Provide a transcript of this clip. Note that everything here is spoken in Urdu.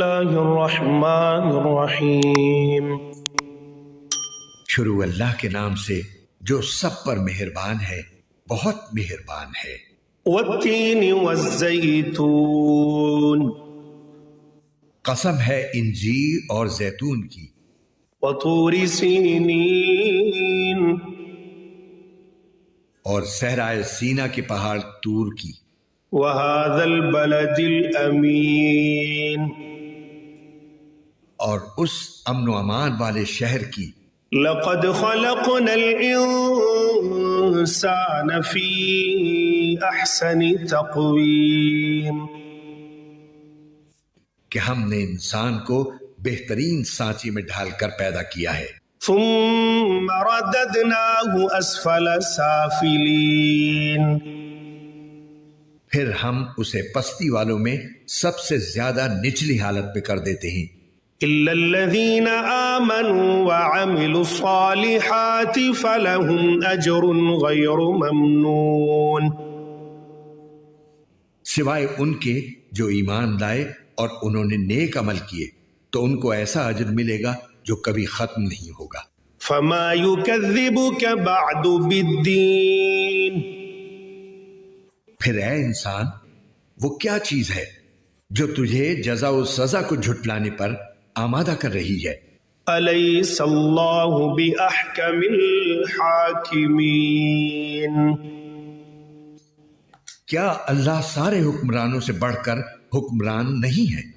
اللہ الرحمن الرحیم۔ شروع اللہ کے نام سے جو سب پر مہربان ہے، بہت مہربان ہے۔ والتین والزیتون، قسم ہے انجیر اور زیتون کی۔ وطور سینین، اور صحرائے سینا کے پہاڑ طور کی۔ وہذا البلد الامین، اور اس امن و امان والے شہر کی۔ لقد خلقنا الانسان فی احسن تقویم، کہ ہم نے انسان کو بہترین سانچے میں ڈھال کر پیدا کیا ہے۔ ثم رددناہ اسفل سافلین، پھر ہم اسے پستی والوں میں سب سے زیادہ نچلی حالت میں کر دیتے ہیں۔ إلا الذين آمنوا وعملوا الصالحات فلهم أجر غير ممنون، سوائے ان کے جو ایمان لائے اور انہوں نے نیک عمل کیے تو ان کو ایسا اجر ملے گا جو کبھی ختم نہیں ہوگا۔ فما يكذبك بعد بالدين، پھر اے انسان وہ کیا چیز ہے جو تجھے جزا و سزا کو جھٹلانے پر آمادہ کر رہی ہے؟ أليس الله بأحكم الحاكمين، کیا اللہ سارے حکمرانوں سے بڑھ کر حکمران نہیں ہے؟